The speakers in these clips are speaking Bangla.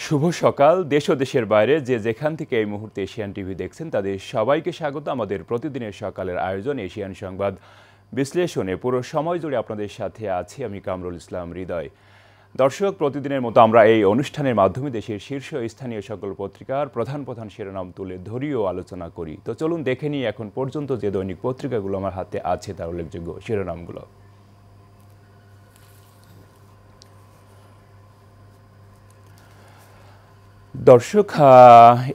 শুভ সকাল। দেশ ও দেশের বাইরে যে যেখান থেকে এই মুহূর্তে এশিয়ান টিভি দেখছেন তাদের সবাইকে স্বাগত আমাদের প্রতিদিনের সকালের আয়োজন এশিয়ান সংবাদ বিশ্লেষণে। পুরো সময় জুড়ে আপনাদের সাথে আছি আমি কামরুল ইসলাম হৃদয়। দর্শক, প্রতিদিনের মতো আমরা এই অনুষ্ঠানের মাধ্যমে দেশের শীর্ষ স্থানীয় সকল পত্রিকার প্রধান প্রধান শিরোনাম তুলে ধরি ও আলোচনা করি। তো চলুন দেখে নিই এখন পর্যন্ত যে দৈনিক পত্রিকাগুলো আমার হাতে আছে তার উল্লেখযোগ্য শিরোনামগুলো। দর্শক,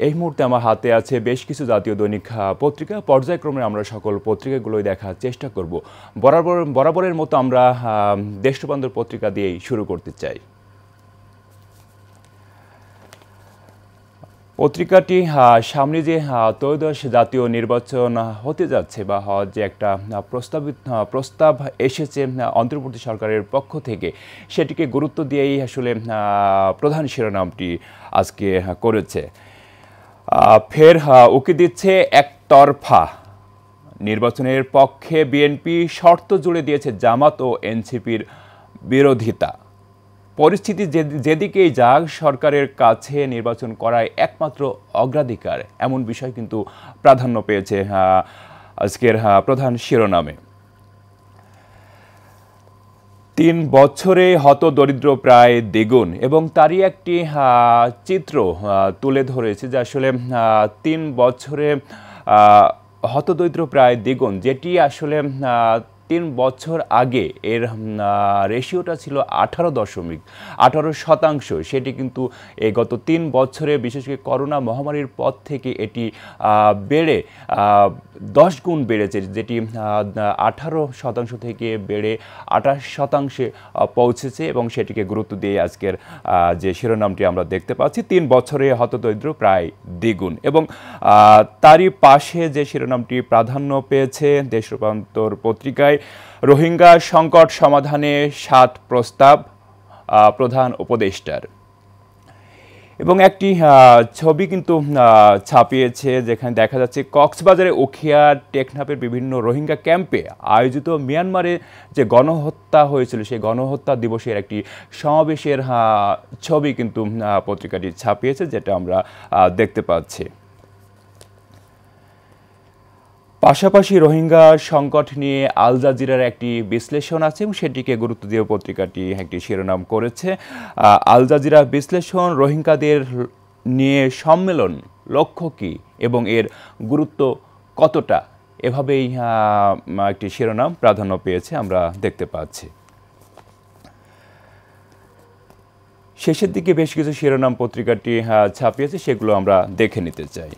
এই মুহূর্তে আমার হাতে আছে বেশ কিছু জাতীয় দৈনিক পত্রিকা। পর্যায়ক্রমে আমরা সকল পত্রিকাগুলোই দেখার চেষ্টা করব। বরাবরের মতো আমরা দেশবন্ধুর পত্রিকা দিয়েই শুরু করতে চাই। পত্রিকাটি সামনে যে ত্রয়োদশ জাতীয় নির্বাচন হতে যাচ্ছে বা হওয়ার যে একটা প্রস্তাব এসেছে অন্তর্বর্তী সরকারের পক্ষ থেকে, সেটিকে গুরুত্ব দিয়েই আসলে প্রধান শিরোনামটি আজকে করেছে। ফের উকি দিচ্ছে একতরফা নির্বাচনের পক্ষে বিএনপি, শর্ত জুড়ে দিয়েছে জামাত ও এনসিপির বিরোধিতা। পরিস্থিতি যেদিকেই যাক সরকারের কাছে নির্বাচন করায় একমাত্র অগ্রাধিকার, এমন বিষয় কিন্তু প্রাধান্য পেয়েছে আজকের প্রধান শিরোনামে। 3 বছরে হতদরিদ্র প্রায় দ্বিগুণ এবং তারই একটি চিত্র তুলে ধরেছে যে আসলে 3 বছরে হতদরিদ্র প্রায় দ্বিগুণ, যেটি আসলে 3 বছর আগে এর রেশিওটা ছিল 18.18%। সেটি কিন্তু এই গত 3 বছরে বিশেষ করে করোনা মহামারীর পর থেকে এটি বেড়ে 10 গুণ বেড়েছে, যেটি 18% থেকে বেড়ে 28% পৌঁছেছে এবং সেটিকে গুরুত্ব দিয়ে আজকের যে শিরোনামটি আমরা দেখতে পাচ্ছি, 3 বছরে হতদরিদ্র প্রায় দ্বিগুণ। এবং তারই পাশে যে শিরোনামটি প্রাধান্য পেয়েছে দেশ রূপান্তর পত্রিকায়, রোহিঙ্গা সংকট সমাধানে 7 প্রস্তাব প্রধান উপদেষ্টার। এবং একটি ছবি কিন্তু ছাপিয়েছে যেখানে দেখা যাচ্ছে কক্সবাজারে উখিয়া টেকনাফের বিভিন্ন রোহিঙ্গা ক্যাম্পে আয়োজিত মিয়ানমারে যে গণহত্যা হয়েছিল সেই গণহত্যা দিবসের একটি সমাবেশের ছবি কিন্তু পত্রিকাটি ছাপিয়েছে, যেটা আমরা দেখতে পাচ্ছি। পাশাপাশি রোহিঙ্গা সংকট নিয়ে আল জাজিরার একটি বিশ্লেষণ আছে এবং সেটিকে গুরুত্ব দিয়ে পত্রিকাটি একটি শিরোনাম করেছে। আল জাজিরা বিশ্লেষণ, রোহিঙ্গাদের নিয়ে সম্মেলন লক্ষ্য কী এবং এর গুরুত্ব কতটা, এভাবেই একটি শিরোনাম প্রাধান্য পেয়েছে আমরা দেখতে পাচ্ছি। শেষের দিকে বেশ কিছু শিরোনাম পত্রিকাটি ছাপিয়েছে, সেগুলো আমরা দেখে নিতে চাই।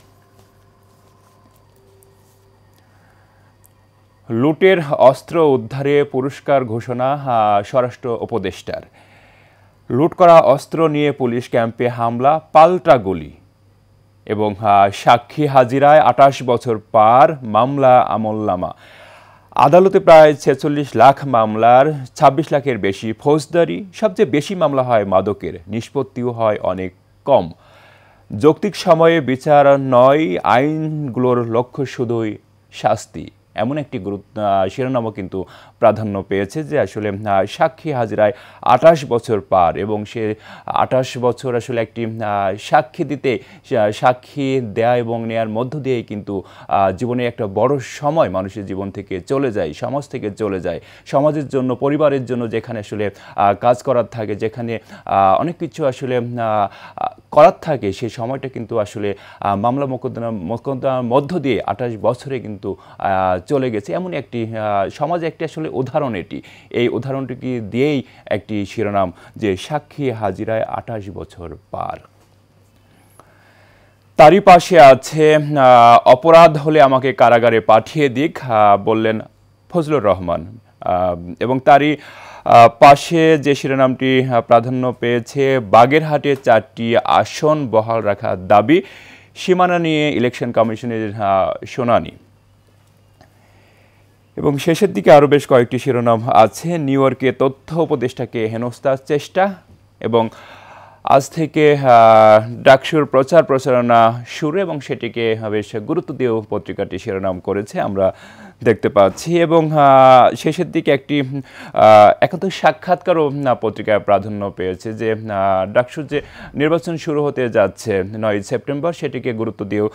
লুটের অস্ত্র উদ্ধারে পুরস্কার ঘোষণা স্বরাষ্ট্র উপদেষ্টার। লুট করা অস্ত্র নিয়ে পুলিশ ক্যাম্পে হামলা, পাল্টা গুলি এবং সাক্ষী হাজিরায় 28 বছর পার, মামলা আমলনামা। আদালতে প্রায় 46 লাখ মামলার 26 লাখের বেশি ফৌজদারি। সবচেয়ে বেশি মামলা হয় মাদকের, নিষ্পত্তিও হয় অনেক কম। যৌক্তিক সময়ে বিচার নয়, আইনগুলোর লক্ষ্য শুধুই শাস্তি, এমন একটি শিরোনামও কিন্তু প্রাধান্য পেয়েছে যে আসলে সাক্ষী হাজিরায় 28 বছর পার এবং সে 28 বছর আসলে একটি সাক্ষী দেয়া এবং নেয়ার মধ্য দিয়েই কিন্তু জীবনে একটা বড় সময় মানুষের জীবন থেকে চলে যায়, সমাজ থেকে চলে যায়। সমাজের জন্য, পরিবারের জন্য যেখানে আসলে কাজ করার থাকে, যেখানে অনেক কিছু আসলে করার থাকে, সেই সময়টা কিন্তু আসলে মামলা মোকদ্দমার মধ্য দিয়ে 28 বছরে কিন্তু চলে গেছে। এমন একটি সমাজে একটি আসলে উদাহরণ এটি। এই উদাহরণটিকে দিয়েই একটি শিরোনাম যে সাক্ষী হাজিরায় 28 বছর পার। তারই পাশে আছে অপরাধ হলে আমাকে কারাগারে পাঠিয়ে দিক, বললেন ফজলুর রহমান। এবং তারই পাশে যে শিরোনামটি প্রাধান্য পেয়েছে, বাগেরহাটে 4টি আসন বহাল রাখার দাবি, সীমানা নিয়ে ইলেকশন কমিশনের শুনানি। এবং শেষের দিকে আরও বেশ কয়েকটি শিরোনাম আছে। নিউ ইয়র্কে তথ্য উপদেষ্টাকে হেনস্থার চেষ্টা এবং আজ থেকে ডাকসুর প্রচার প্রচারণা শুরু এবং সেটিকে বেশ গুরুত্ব দিয়েও পত্রিকাটি শিরোনাম করেছে আমরা দেখতে পাচ্ছি এবং শেষের দিকে একটি একান্ত সাক্ষাৎকারও পত্রিকায় প্রাধান্য পেয়েছে যে ডাকসুর যে নির্বাচন শুরু হতে যাচ্ছে 9 সেপ্টেম্বর সেটিকে গুরুত্ব দিয়েও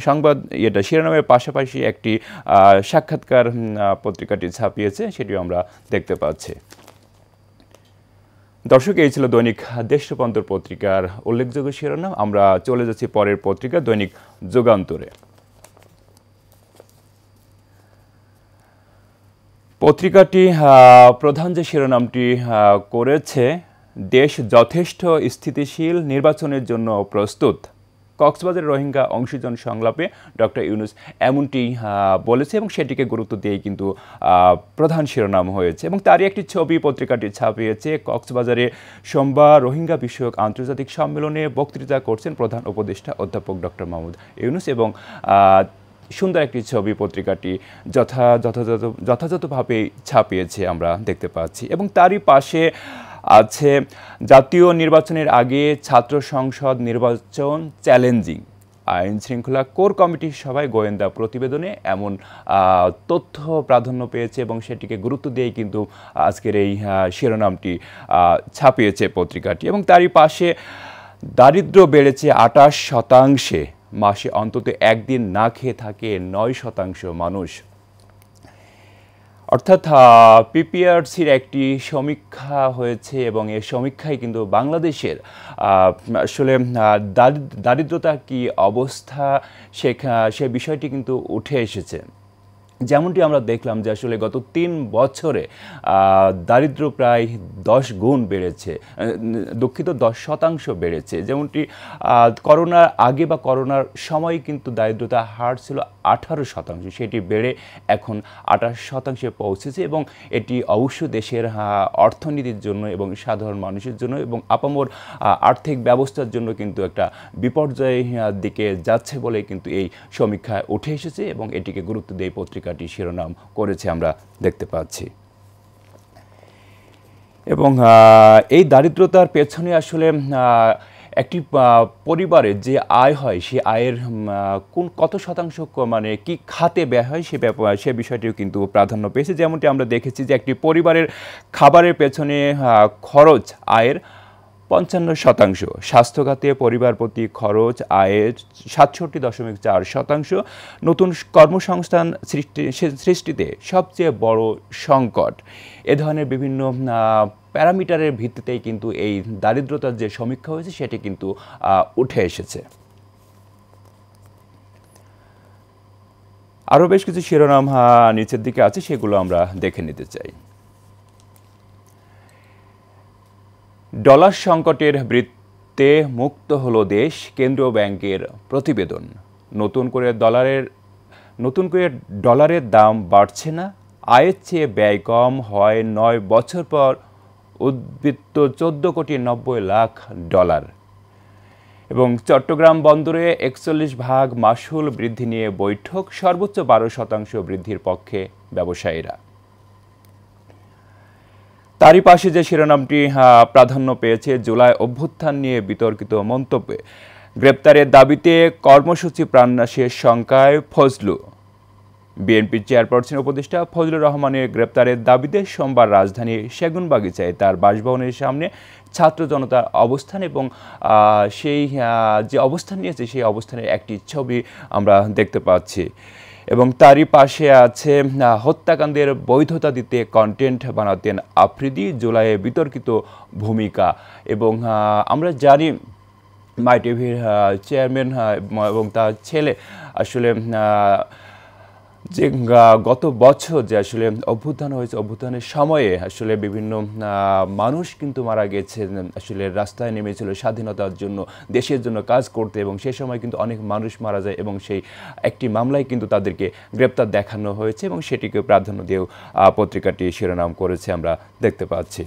সংবাদ শিরোনামের পাশাপাশি একটি সাক্ষাৎকার পত্রিকাটি ছাপিয়েছে সেটিও আমরা দেখতে পাচ্ছি। দর্শক, এই ছিল দৈনিক দেশ রূপান্তর পত্রিকার উল্লেখযোগ্য শিরোনাম। আমরা চলে যাচ্ছি পরের পত্রিকা দৈনিক যুগান্তরে। পত্রিকাটি প্রধান যে শিরোনামটি করেছে, দেশ যথেষ্ট স্থিতিশীল, নির্বাচনের জন্য প্রস্তুত। কক্সবাজারের রোহিঙ্গা অংশীজন সংলাপে ডক্টর ইউনূস এমনটি বলেছে এবং সেটিকে গুরুত্ব দিয়েই কিন্তু প্রধান শিরোনাম হয়েছে এবং তারই একটি ছবি পত্রিকাটি ছাপিয়েছে। কক্সবাজারে সোমবার রোহিঙ্গা বিষয়ক আন্তর্জাতিক সম্মেলনে বক্তৃতা করছেন প্রধান উপদেষ্টা অধ্যাপক ডক্টর মোহাম্মদ ইউনূস এবং সুন্দর একটি ছবি পত্রিকাটি যথাযথভাবে ছাপিয়েছে আমরা দেখতে পাচ্ছি এবং তারই পাশে আছে জাতীয় নির্বাচনের আগে ছাত্র সংসদ নির্বাচন চ্যালেঞ্জিং, আইন শৃঙ্খলা কোর কমিটির সভায় গোয়েন্দা প্রতিবেদনে এমন তথ্য প্রাধান্য পেয়েছে এবং সেটিকে গুরুত্ব দিয়েই কিন্তু আজকের এই শিরোনামটি ছাপিয়েছে পত্রিকাটি এবং তারই পাশে দারিদ্র্য বেড়েছে 28%, মাসে অন্তত একদিন না খেয়ে থাকে 9% মানুষ। অর্থাৎ পিপিআরসির একটি সমীক্ষা হয়েছে এবং এই সমীক্ষায় কিন্তু বাংলাদেশের আসলে দারিদ্রতা কি অবস্থা সে বিষয়টি কিন্তু উঠে এসেছে। যেমনটি আমরা দেখলাম যে আসলে গত 3 বছরে দারিদ্র প্রায় 10 গুণ বেড়েছে, 10% বেড়েছে। যেমনটি করোনার আগে বা করোনার সময় কিন্তু দারিদ্রতা হার ছিল 18%, সেটি বেড়ে এখন 28% পৌঁছেছে এবং এটি অবশ্য দেশের অর্থনীতির জন্য এবং সাধারণ মানুষের জন্য এবং আপামর আর্থিক ব্যবস্থার জন্য কিন্তু একটা বিপর্যয়ের দিকে যাচ্ছে বলে কিন্তু এই সমীক্ষায় উঠে এসেছে এবং এটিকে গুরুত্ব দিয়ে পত্রিকাটি শিরোনাম করেছে আমরা দেখতে পাচ্ছি। এবং এই দারিদ্রতার পেছনে আসলে একটি পরিবারের যে আয় হয় সে আয়ের কত শতাংশ মানে কি খাতে ব্যয় হয় সে বিষয়টিও কিন্তু প্রাধান্য পেয়েছে। যেমনটি আমরা দেখেছি যে একটি পরিবারের খাবারের পেছনে খরচ আয়ের 55%, স্বাস্থ্য খাতে পরিবার প্রতি খরচ আয়ের 67.4%, নতুন কর্মসংস্থান সৃষ্টিতে সবচেয়ে বড় সংকট। এ ধরনের বিভিন্ন প্যারামিটারের ভিত্তিতেই কিন্তু এই দারিদ্রতার যে সমীক্ষা হয়েছে সেটি কিন্তু উঠে এসেছে। আরও বেশ কিছু শিরোনাম নিচের দিকে আছে, সেগুলো আমরা দেখে নিতে চাই। ডলার সংকটের বৃত্তে মুক্ত হলো দেশ, কেন্দ্রীয় ব্যাংকের প্রতিবেদন। নতুন করে ডলারের দাম বাড়ছে না, আয়ের চেয়ে ব্যয় কম হয় 9 বছর পর উদ্বৃত্ত 14,90,00,000 এবং চট্টগ্রাম বন্দরে 41% মাশুল বৃদ্ধি নিয়ে বৈঠক, সর্বোচ্চ 12% বৃদ্ধির পক্ষে ব্যবসায়ীরা। তারই পাশে যে শিরোনামটি প্রাধান্য পেয়েছে, জুলাই অভ্যুত্থান নিয়ে বিতর্কিত মন্তব্যে গ্রেপ্তারের দাবিতে কর্মসূচি প্রাণনাশের শঙ্কায় ফজলু। বিএনপি চেয়ারপারসন উপদেষ্টা ফজলুর রহমানের গ্রেপ্তারের দাবিতে সোমবার রাজধানীর সেগুনবাগিচায় তার বাসভবনের সামনে ছাত্র জনতার অবস্থান এবং সেই যে অবস্থান নিয়েছে সেই অবস্থানের একটি ছবি আমরা দেখতে পাচ্ছি এবং তারই পাশে আছে হত্যাকাণ্ডের বৈধতা দিতে কন্টেন্ট বানাতেন আফ্রিদি, জুলাইয়ে বিতর্কিত ভূমিকা। এবং আমরা জানি মাই টিভির চেয়ারম্যান এবং তার ছেলে আসলে যে গত বছর যে আসলে অভ্যুত্থান হয়েছে, অভ্যুত্থানের সময়ে আসলে বিভিন্ন মানুষ কিন্তু মারা গেছে, আসলে রাস্তায় নেমেছিল স্বাধীনতার জন্য, দেশের জন্য কাজ করতে এবং সেই সময় কিন্তু অনেক মানুষ মারা যায় এবং সেই একটি মামলায় কিন্তু তাদেরকে গ্রেপ্তার দেখানো হয়েছে এবং সেটিকে প্রাধান্য দিয়েও পত্রিকাটি শিরোনাম করেছে আমরা দেখতে পাচ্ছি।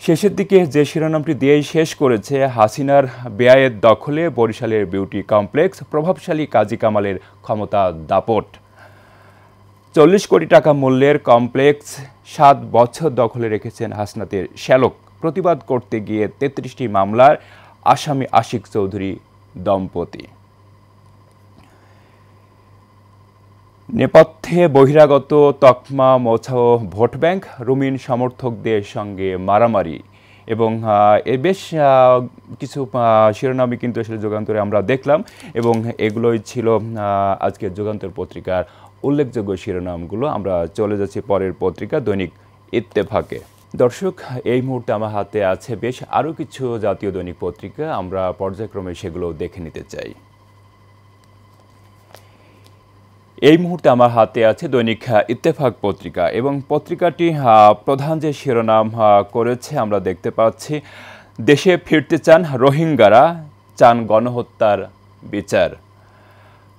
শেষের দিকে যে শিরোনামটি দিয়েই শেষ করেছে, হাসিনার বেআইয়ের দখলে বরিশালের বিউটি কমপ্লেক্স, প্রভাবশালী কাজী কামালের ক্ষমতা দাপট। 40 কোটি টাকা মূল্যের কমপ্লেক্স 7 বছর দখলে রেখেছেন হাসনাতের শ্যালক। প্রতিবাদ করতে গিয়ে 33টি মামলার আসামি আশিক চৌধুরী দম্পতি। নেপথ্যে বহিরাগত তকমা মোছাও ভোট ব্যাংক, রুমিন সমর্থকদের সঙ্গে মারামারি এবং বেশ কিছু শিরোনামই কিন্তু আসলে যুগান্তরে আমরা দেখলাম এবং এগুলোই ছিল আজকের যুগান্তর পত্রিকার উল্লেখযোগ্য শিরোনামগুলো। আমরা চলে যাচ্ছি পরের পত্রিকা দৈনিক ইত্তেফাকে। দর্শক, এই মুহূর্তে আমার হাতে আছে বেশ আরও কিছু জাতীয় দৈনিক পত্রিকা, আমরা পর্যায়ক্রমে সেগুলো দেখে নিতে চাই। এই মুহূর্তে আমার হাতে আছে দৈনিক ইত্তেফাক পত্রিকা এবং পত্রিকাটি প্রধান যে শিরোনাম করেছে আমরা দেখতে পাচ্ছি, দেশে ফিরতে চান রোহিঙ্গারা, চান গণহত্যার বিচার।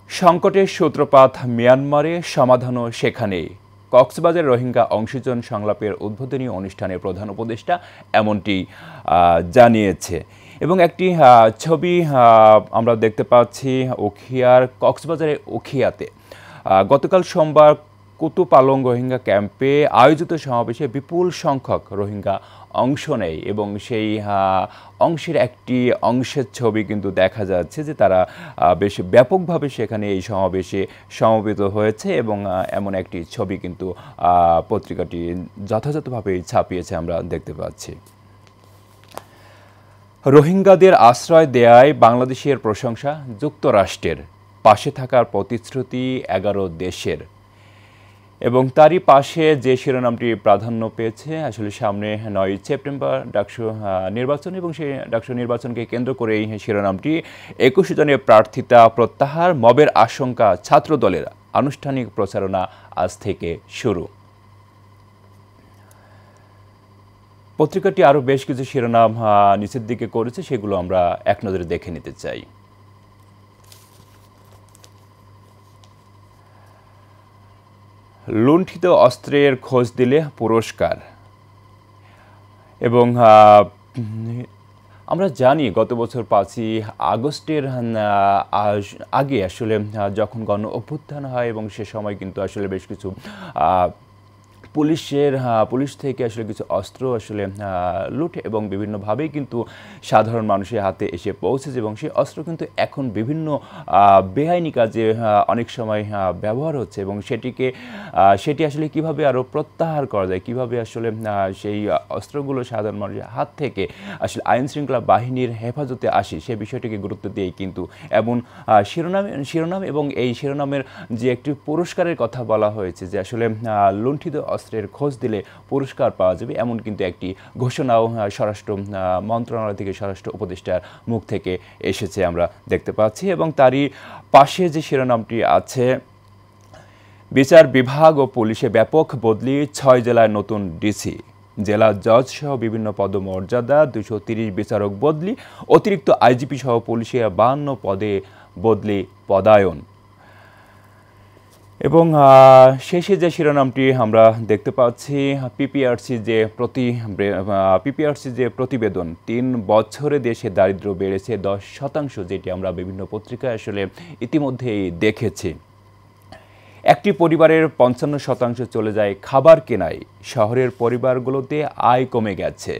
সংকটের সূত্রপাত মিয়ানমারে, সমাধানও সেখানেই। কক্সবাজার রোহিঙ্গা অংশীজন সংলাপের উদ্বোধনী অনুষ্ঠানে প্রধান উপদেষ্টা এমনটি জানিয়েছে এবং একটি ছবি আমরা দেখতে পাচ্ছি উখিয়ার, কক্সবাজারের উখিয়াতে গতকাল সোমবার কুতুপালং রোহিঙ্গা ক্যাম্পে আয়োজিত সমাবেশে বিপুল সংখ্যক রোহিঙ্গা অংশ নেয় এবং সেই অংশের একটি অংশের ছবি কিন্তু দেখা যাচ্ছে যে তারা বেশ ব্যাপকভাবে সেখানে এই সমাবেশে সমবেত হয়েছে এবং এমন একটি ছবি কিন্তু পত্রিকাটি যথাযথভাবে ছাপিয়েছে আমরা দেখতে পাচ্ছি। রোহিঙ্গাদের আশ্রয় দেয়ায় বাংলাদেশের প্রশংসা যুক্তরাষ্ট্রের, পাশে থাকার প্রতিশ্রুতি 11 দেশের এবং তারই পাশে যে শিরোনামটি প্রাধান্য পেয়েছে আসলে সামনে 9 সেপ্টেম্বর ডাকসু নির্বাচন এবং সেই ডাকসু নির্বাচনকে কেন্দ্র করে এই শিরোনামটি 21 জনের প্রার্থিতা প্রত্যাহার, মবের আশঙ্কা ছাত্রদলের, আনুষ্ঠানিক প্রচারণা আজ থেকে শুরু। পত্রিকাটি আরও বেশ কিছু শিরোনাম নিচের দিকে করেছে, সেগুলো আমরা এক নজরে দেখে নিতে চাই। লুণ্ঠিত অস্ত্রের খোঁজ দিলে পুরস্কার এবং আমরা জানি গত বছর 5ই আগস্টের আগে আসলে যখন গণ অভ্যুত্থান হয় এবং সে সময় কিন্তু আসলে বেশ কিছু পুলিশ থেকে আসলে কিছু অস্ত্র আসলে লুট এবং বিভিন্নভাবেই কিন্তু সাধারণ মানুষের হাতে এসে পৌঁছেছে এবং সেই অস্ত্র কিন্তু এখন বিভিন্ন বেআইনি কাজে অনেক সময় ব্যবহার হচ্ছে এবং সেটি আসলে কিভাবে আরও প্রত্যাহার করা যায়, কিভাবে আসলে সেই অস্ত্রগুলো সাধারণ মানুষের হাত থেকে আসলে আইন শৃঙ্খলা বাহিনীর হেফাজতে আসে সে বিষয়টিকে গুরুত্ব দিয়েই কিন্তু এমন শিরোনাম এবং এই শিরোনামের যে একটি পুরস্কারের কথা বলা হয়েছে যে আসলে লুণ্ঠিত অস্ত্রের খোঁজ দিলে পুরস্কার পাওয়া যাবে, এমন কিন্তু একটি ঘোষণাও স্বরাষ্ট্র মন্ত্রণালয় থেকে স্বরাষ্ট্র উপদেষ্টার মুখ থেকে এসেছে আমরা দেখতে পাচ্ছি এবং তারই পাশে যে শিরোনামটি আছে, বিচার বিভাগ ও পুলিশে ব্যাপক বদলি, 6 জেলায় নতুন ডিসি, জেলা জজ সহ বিভিন্ন পদমর্যাদা, 230 বিচারক বদলি, অতিরিক্ত আইজিপি সহ পুলিশের 52 পদে বদলি পদায়ন এবং শেষে যে শিরোনামটি আমরা দেখতে পাচ্ছি, পিপিআরসি যে প্রতিবেদন, 3 বছরে দেশে দারিদ্র্য বেড়েছে 10%, যেটি আমরা বিভিন্ন পত্রিকায় আসলে ইতিমধ্যেই দেখেছি। একটি পরিবারের 55% চলে যায় খাবার কেনায়, শহরের পরিবারগুলোতে আয় কমে গেছে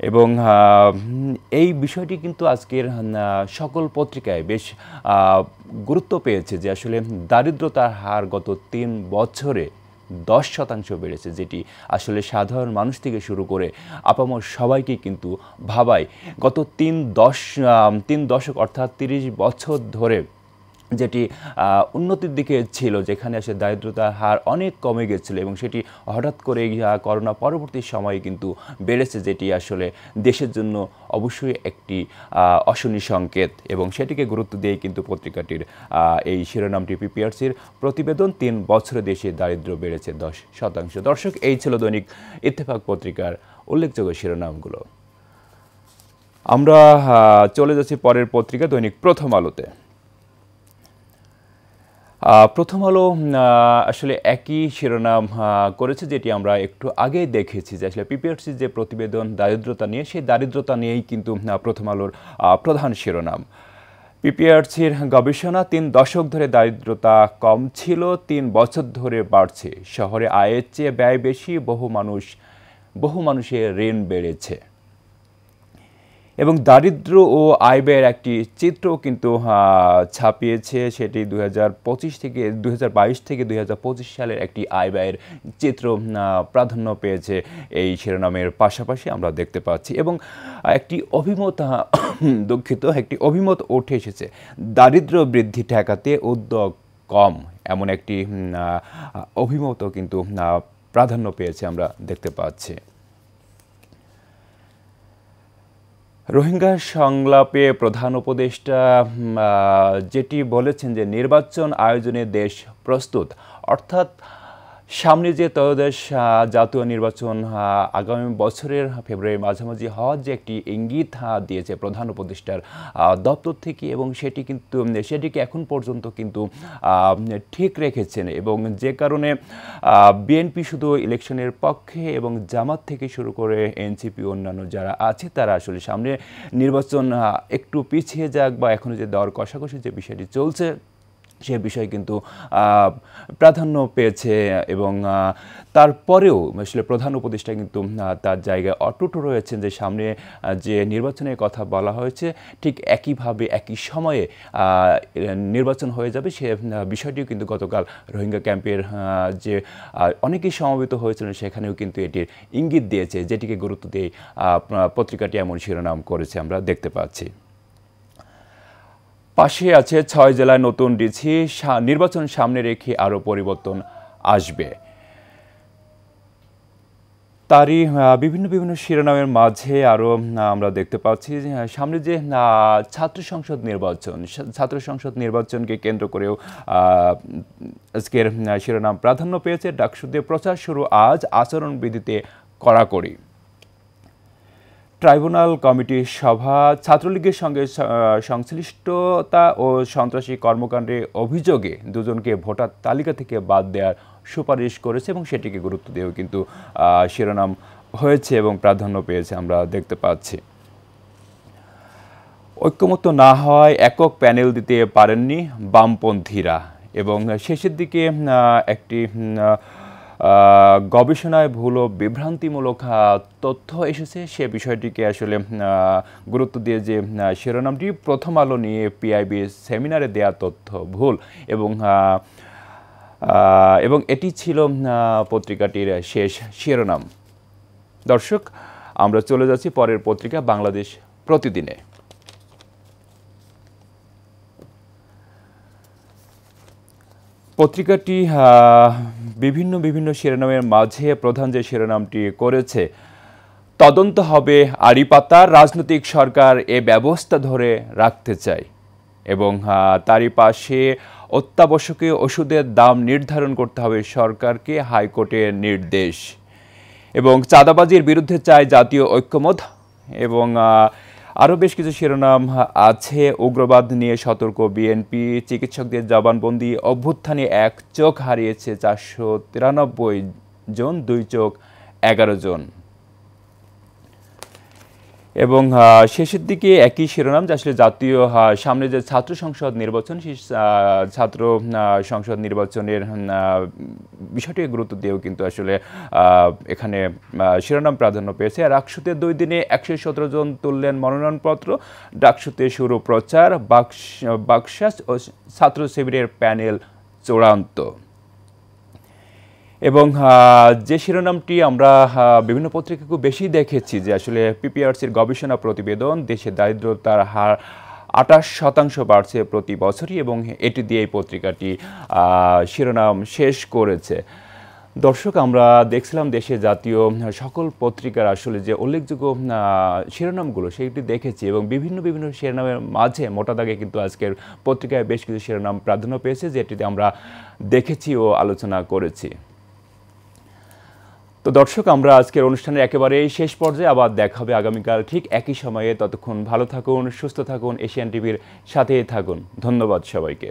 এবং এই বিষয়টি কিন্তু আজকের সকল পত্রিকায় বেশ গুরুত্ব পেয়েছে যে আসলে দারিদ্রতার হার গত 3 বছরে 10% বেড়েছে, যেটি আসলে সাধারণ মানুষ থেকে শুরু করে আপামর সবাইকে কিন্তু ভাবায়। গত 3 দশক অর্থাৎ 30 বছর ধরে যেটি উন্নতির দিকে ছিল, যেখানে আসলে দারিদ্রতার হার অনেক কমে গেছিল এবং সেটি হঠাৎ করে করোনা পরবর্তী সময়ে কিন্তু বেড়েছে, যেটি আসলে দেশের জন্য অবশ্যই একটি অশনি সংকেত এবং সেটিকে গুরুত্ব দিয়ে কিন্তু পত্রিকাটির এই শিরোনামটি পিপিআরসির প্রতিবেদন, 3 বছরে দেশে দারিদ্র্য বেড়েছে 10%। দর্শক, এই ছিল দৈনিক ইত্তেফাক পত্রিকার উল্লেখযোগ্য শিরোনামগুলো। আমরা চলে যাচ্ছি পরের পত্রিকা দৈনিক প্রথম আলোতে। প্রথম আলো আসলে একই শিরোনাম করেছে, যেটি আমরা একটু আগেই দেখেছি যে আসলে পিপিআরসির যে প্রতিবেদন দারিদ্রতা নিয়ে, সেই দারিদ্রতা নিয়েই কিন্তু প্রথম আলোর প্রধান শিরোনাম। পিপিআরসির গবেষণা ৩ দশক ধরে দারিদ্রতা কম ছিল, ৩ বছর ধরে বাড়ছে। শহরে আয়ের চেয়ে ব্যয় বেশি, বহু মানুষের ঋণ বেড়েছে। এবং দারিদ্র ও আয় ব্যয়ের একটি চিত্রও কিন্তু ছাপিয়েছে, সেটি 2022 থেকে 2025 সালের একটি আয় ব্যয়ের চিত্র প্রাধান্য পেয়েছে এই শিরোনামের পাশাপাশি আমরা দেখতে পাচ্ছি। এবং একটি অভিমত উঠে এসেছে, দারিদ্র বৃদ্ধি ঠেকাতে উদ্যোগ কম, এমন একটি অভিমতও কিন্তু প্রাধান্য পেয়েছে আমরা দেখতে পাচ্ছি। রোহিঙ্গা সংলাপে প্রধান উপদেষ্টা যেটি বলেছেন যে নির্বাচন আয়োজনে দেশ প্রস্তুত, অর্থাৎ সামনে যে ত্রয়োদশ জাতীয় নির্বাচন আগামী বছরের ফেব্রুয়ারির মাঝামাঝি হওয়ার যে একটি ইঙ্গিত দিয়েছে প্রধান উপদেষ্টার দপ্তর থেকে, এবং সেটিকে এখন পর্যন্ত কিন্তু ঠিক রেখেছেন। এবং যে কারণে বিএনপি শুধু ইলেকশনের পক্ষে এবং জামাত থেকে শুরু করে এনসিপি অন্যান্য যারা আছে তারা আসলে সামনে নির্বাচন একটু পিছিয়ে যাক বা এখনও যে দর কষাকষি যে বিষয়টি চলছে সে বিষয় কিন্তু প্রাধান্য পেয়েছে। এবং তারপরেও আসলে প্রধান উপদেষ্টা কিন্তু তার জায়গায় অটুট রয়েছেন যে সামনে যে নির্বাচনের কথা বলা হয়েছে ঠিক একইভাবে একই সময়ে নির্বাচন হয়ে যাবে, সে বিষয়টিও কিন্তু গতকাল রোহিঙ্গা ক্যাম্পের যে অনেকেই সমবেত হয়েছিলেন সেখানেও কিন্তু এটির ইঙ্গিত দিয়েছে, যেটিকে গুরুত্ব দিয়ে পত্রিকাটি এমন শিরোনাম করেছে আমরা দেখতে পাচ্ছি। পাশে আছে 6 জেলায় নতুন ডিসি, নির্বাচন সামনে রেখে আরও পরিবর্তন আসবে। তারই বিভিন্ন শিরোনামের মাঝে আরও আমরা দেখতে পাচ্ছি সামনে যে ছাত্র সংসদ নির্বাচনকে কেন্দ্র করেও আজকের শিরোনাম প্রাধান্য পেয়েছে। ডাকসুতে প্রচার শুরু আজ, আচরণবিধিতে কড়াকড়ি। ট্রাইব্যুনাল কমিটির সভা, ছাত্রলীগের সঙ্গে সংশ্লিষ্টতা ও সন্ত্রাসী কর্মকাণ্ডে অভিযোগে দুজনকে ভোটার তালিকা থেকে বাদ দেওয়ার সুপারিশ করেছে, এবং সেটিকে গুরুত্ব দিয়েও কিন্তু শিরোনাম হয়েছে এবং প্রাধান্য পেয়েছে আমরা দেখতে পাচ্ছি। ঐক্যমত্য না হয় একক প্যানেল দিতে পারেননি বামপন্থীরা, এবং শেষের দিকে একটি গবেষণায় ভুল ও বিভ্রান্তিমূলক তথ্য এসেছে, সে বিষয়টিকে আসলে গুরুত্ব দিয়ে যে শিরোনামটি, প্রথম আলো নিয়ে পিআইবি সেমিনারে দেয়া তথ্য ভুল, এবং এটি ছিল পত্রিকাটির শেষ শিরোনাম। দর্শক, আমরা চলে যাচ্ছি পরের পত্রিকা বাংলাদেশ প্রতিদিনে। পত্রিকাটি বিভিন্ন শিরোনামের মাঝে প্রধান যে শিরোনামটি করেছে, তদন্ত হবে আড়িপাতার, রাজনৈতিক সরকার এ ব্যবস্থা ধরে রাখতে চায়, এবং তারই পাশে অত্যাবশ্যকীয় ওষুধের দাম নির্ধারণ করতে হবে সরকারকে, হাইকোর্টের নির্দেশ, এবং চাঁদাবাজির বিরুদ্ধে চায় জাতীয় ঐক্যমত, এবং আরও বেশ কিছু শিরোনাম আছে। উগ্রবাদ নিয়ে সতর্ক বিএনপি, চিকিৎসকদের জবানবন্দি, অভ্যুত্থানে এক চোখ হারিয়েছে 493 জন, 2 চোখ 11 জন। এবং শেষের দিকে একই শিরোনাম যে আসলে জাতীয় সামনে যে ছাত্র সংসদ নির্বাচন, সেই ছাত্র সংসদ নির্বাচনের বিষয়টি গুরুত্ব দিয়েও কিন্তু আসলে এখানে শিরোনাম প্রাধান্য পেয়েছে। ডাকসুতে 2 দিনে 117 জন তুললেন মনোনয়নপত্র, ডাকসুতে শুরু প্রচার, বাকশাস ও ছাত্র শিবিরের প্যানেল চূড়ান্ত। এবং যে শিরোনামটি আমরা বিভিন্ন পত্রিকা খুব বেশি দেখেছি যে আসলে পিপিআরসির গবেষণা প্রতিবেদন, দেশে দারিদ্রতার হার 28% বাড়ছে প্রতি বছরই, এবং এটি দিয়ে এই পত্রিকাটি শিরোনাম শেষ করেছে। দর্শক, আমরা দেখছিলাম দেশে জাতীয় সকল পত্রিকার আসলে যে উল্লেখযোগ্য শিরোনামগুলো সেটি দেখেছি, এবং বিভিন্ন শিরোনামের মাঝে মোটা দাগে কিন্তু আজকের পত্রিকায় বেশ কিছু শিরোনাম প্রাধান্য পেয়েছে, যেটিতে আমরা দেখেছি ও আলোচনা করেছি। তো দর্শক, আমরা আজকের অনুষ্ঠানের একেবারেই শেষ পর্যায়ে, আবার দেখা হবে আগামীকাল ঠিক একই সময়ে। ততক্ষণ ভালো থাকুন, সুস্থ থাকুন, এশিয়ান টিভির সাথেই থাকুন। ধন্যবাদ সবাইকে।